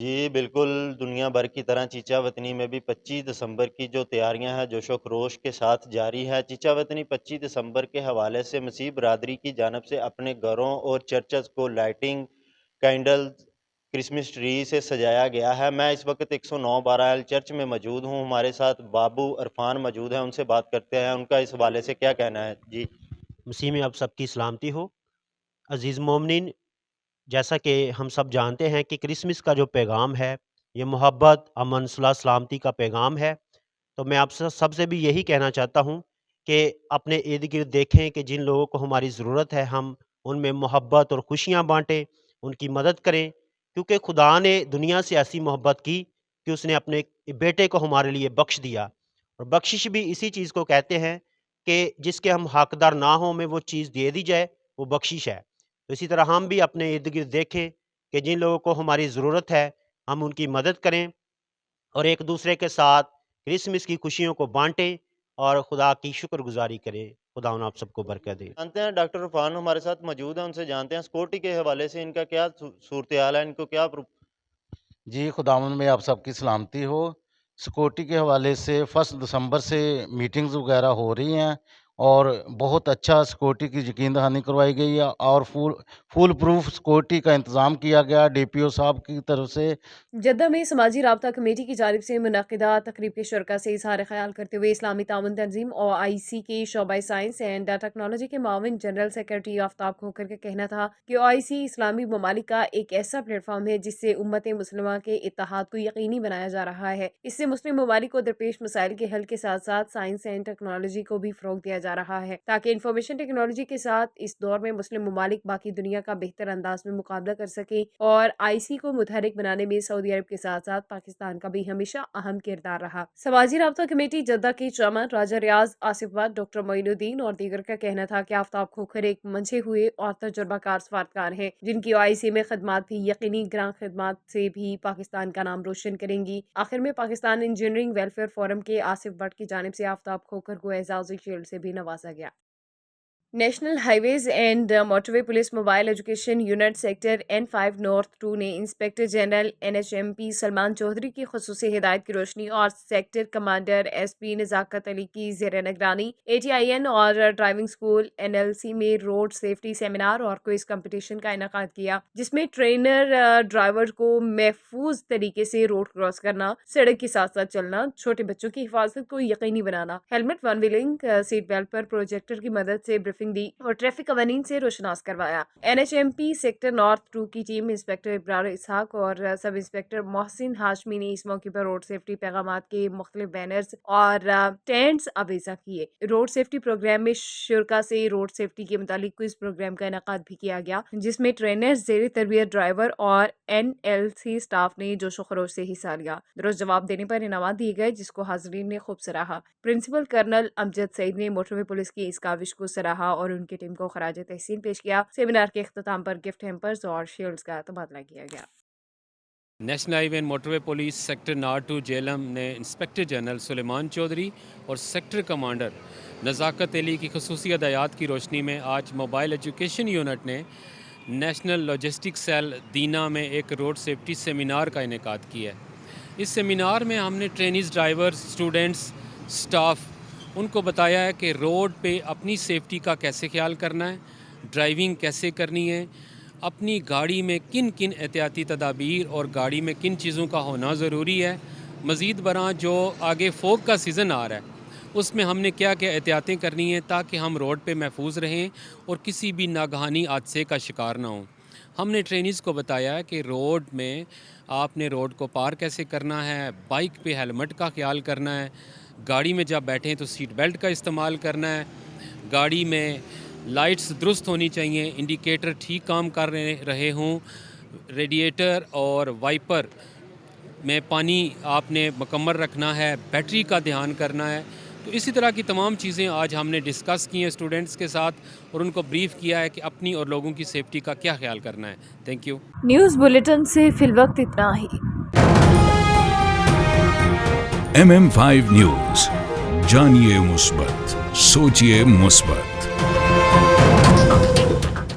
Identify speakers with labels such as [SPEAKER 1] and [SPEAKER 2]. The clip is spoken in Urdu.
[SPEAKER 1] جی بالکل، دنیا بھر کی طرح چیچا وطنی میں بھی 25 دسمبر کی جو تیاریاں ہیں جوش و خروش کے ساتھ جاری ہے۔ چیچا وطنی 25 دسمبر کے حوالے سے مسیح برادری کی جانب سے اپنے گھروں اور چرچز کو لائٹنگ، کینڈل، کرسمس ٹری سے سجایا گیا ہے۔ میں اس وقت 109 بہرحال چرچ میں موجود ہوں، ہمارے ساتھ بابو عرفان موجود ہیں، ان سے بات کرتے ہیں ان کا اس حوالے سے کیا کہنا ہے۔ جی
[SPEAKER 2] مسیح میں آپ سب کی سلامتی ہو۔ عزیز مومنین، جیسا کہ ہم سب جانتے ہیں کہ کرسمس کا جو پیغام ہے یہ محبت، امن، صلاح سلامتی کا پیغام ہے۔ تو میں آپ سب سے بھی یہی کہنا چاہتا ہوں کہ اپنے ارد گرد دیکھیں کہ جن لوگوں کو ہماری ضرورت ہے ہم ان میں محبت اور خوشیاں بانٹیں، ان کی مدد کریں، کیونکہ خدا نے دنیا سے ایسی محبت کی کہ اس نے اپنے بیٹے کو ہمارے لیے بخش دیا، اور بخشش بھی اسی چیز کو کہتے ہیں کہ جس کے ہم حقدار نہ ہوں میں وہ چیز دے دی جائے، وہ بخشش ہے۔ تو اسی طرح ہم بھی اپنے ارد گرد دیکھیں کہ جن لوگوں کو ہماری ضرورت ہے ہم ان کی مدد کریں اور ایک دوسرے کے ساتھ کرسمس کی خوشیوں کو بانٹیں اور خدا کی شکر گزاری کریں۔ خدا ان آپ سب کو برکت دے۔
[SPEAKER 1] جانتے ہیں ڈاکٹر عرفان ہمارے ساتھ موجود ہیں، ان سے جانتے ہیں سیکورٹی کے حوالے سے ان کا کیا صورتحال ہے، ان کو کیا
[SPEAKER 3] جی خداوند میں آپ سب کی سلامتی ہو۔ سیکورٹی کے حوالے سے 1 دسمبر سے میٹنگز وغیرہ ہو رہی ہیں اور بہت اچھا سیکورٹی کی یقین دہانی کروائی گئی ہے اور فول پروف سیکورٹی کا انتظام کیا گیا ڈی پی او صاحب کی طرف سے۔
[SPEAKER 4] جدہ میں سماجی رابطہ کمیٹی کی جانب سے منعقدہ تقریب کے شرکا سے اظہار خیال کرتے ہوئے اسلامی تعاون تنظیم اور آئی سی کے شعبہ سائنس اینڈ ٹیکنالوجی کے معاون جنرل سیکرٹری آفتاب کھوکھر کا کہنا تھا کہ آئی سی اسلامی ممالک کا ایک ایسا پلیٹ فارم ہے جس سے امت مسلمہ کے اتحاد کو یقینی بنایا جا رہا ہے۔ اس سے مسلم ممالک کو درپیش مسائل کے حل کے ساتھ ساتھ سائنس اینڈ ٹیکنالوجی کو بھی فروغ دیا جا رہا ہے تاکہ انفارمیشن ٹیکنالوجی کے ساتھ اس دور میں مسلم ممالک باقی دنیا کا بہتر انداز میں مقابلہ کر سکیں، اور آئی سی کو متحرک بنانے میں سعودی عرب کے ساتھ ساتھ پاکستان کا بھی ہمیشہ اہم کردار رہا۔ سماجی رابطہ کمیٹی جدہ کے chairman Raja Riaz Asif Butt, doctor Moin Moinuddin دیگر کا کہنا تھا کہ آفتاب کھوکھر ایک منجھے ہوئے اور تجربہ کار سفارتکار ہیں جن کی آئی سی میں خدمات بھی یقینی گران خدمات سے بھی پاکستان کا نام روشن کریں گی۔ آخر میں پاکستان انجینئرنگ ویلفیئر فورم کے آصف بٹ کی جانب سے آفتاب کھوکھر کو اعزازی شیلڈ سے بھی نوازا گیا۔ National highways and motorway police mobile education unit sector N5 north 2 نے inspector general NHMP Salman Chaudhry کی خصوصی ہدایت کی روشنی اور sector commander SP Nazakat Ali کی زیر نگرانی ATIN اور ڈرائیونگ اسکول NLC میں روڈ سیفٹی سیمینار اور کوئز کمپٹیشن کا انعقاد کیا، جس میں ٹرینر ڈرائیور کو محفوظ طریقے سے روڈ کراس کرنا، سڑک کے ساتھ ساتھ چلنا، چھوٹے بچوں کی حفاظت کو یقینی بنانا، helmet one wheeling, seat belt پر پروجیکٹر کی مدد سے بریفنگ دی اور ٹریفک قوانین سے روشناس کروایا۔ NHMP سیکٹر نارتھ 2 کی ٹیم انسپکٹر ابرار اسحاق اور سب انسپکٹر محسن ہاشمی نے اس موقع پر روڈ سیفٹی پیغامات کے مختلف بینرز اور ٹینٹس آویزاں کیے۔ روڈ سیفٹی پروگرام میں شرکا سے روڈ سیفٹی کے متعلق کوئز پروگرام کا انعقاد بھی کیا گیا، جس میں ٹرینر، زیر تربیت ڈرائیور اور NLC سٹاف نے جوش و خروش سے حصہ لیا۔ درست جواب دینے پر انعامات دیے گئے جس کو حاضرین نے خوب سراہا۔ پرنسپل کرنل امجد سعید نے موٹر وے پولیس کی اس کاوش کو سراہا اور ان کی ٹیم کو خراج تحسین پیش کیا۔ سیمینار کے اختتام پر گفٹ ہیمپرز اور شیلڈز کا تبادلہ کیا گیا۔
[SPEAKER 5] National high way and motorway police sector north 2 Jhelum نے انسپکٹر جنرل سلیمان چودھری اور سیکٹر کمانڈر نزاکت علی کی خصوصی ہدایات کی روشنی میں آج موبائل ایجوکیشن یونٹ نے نیشنل لاجسٹک سیل دینا میں ایک روڈ سیفٹی سیمینار کا انعقاد کیا ہے۔ اس سیمینار میں ہم نے ٹرینیز، ڈرائیورز، اسٹوڈنٹس، سٹاف ان کو بتایا ہے کہ روڈ پہ اپنی سیفٹی کا کیسے خیال کرنا ہے، ڈرائیونگ کیسے کرنی ہے، اپنی گاڑی میں کن کن احتیاطی تدابیر اور گاڑی میں کن چیزوں کا ہونا ضروری ہے۔ مزید برآں جو آگے فوگ کا سیزن آ رہا ہے اس میں ہم نے کیا کیا احتیاطیں کرنی ہیں تاکہ ہم روڈ پہ محفوظ رہیں اور کسی بھی ناگہانی حادثے کا شکار نہ ہوں۔ ہم نے ٹرینیز کو بتایا کہ روڈ میں آپ نے روڈ کو پار کیسے کرنا ہے، بائک پہ ہیلمٹ کا خیال کرنا ہے، گاڑی میں جب بیٹھیں تو سیٹ بیلٹ کا استعمال کرنا ہے، گاڑی میں لائٹس درست ہونی چاہیے، انڈیکیٹر ٹھیک کام کر رہے ہوں، ریڈیٹر اور وائپر میں پانی آپ نے مکمل رکھنا ہے، بیٹری کا دھیان کرنا ہے۔ تو اسی طرح کی تمام چیزیں آج ہم نے ڈسکس کی ہیں اسٹوڈنٹس کے ساتھ اور ان کو بریف کیا ہے کہ اپنی اور لوگوں کی سیفٹی کا کیا خیال کرنا ہے۔ Thank you.
[SPEAKER 4] نیوز بلیٹن سے فی الوقت اتنا ہی۔
[SPEAKER 6] MM5 نیوز، جانیے مثبت، سوچیے مثبت۔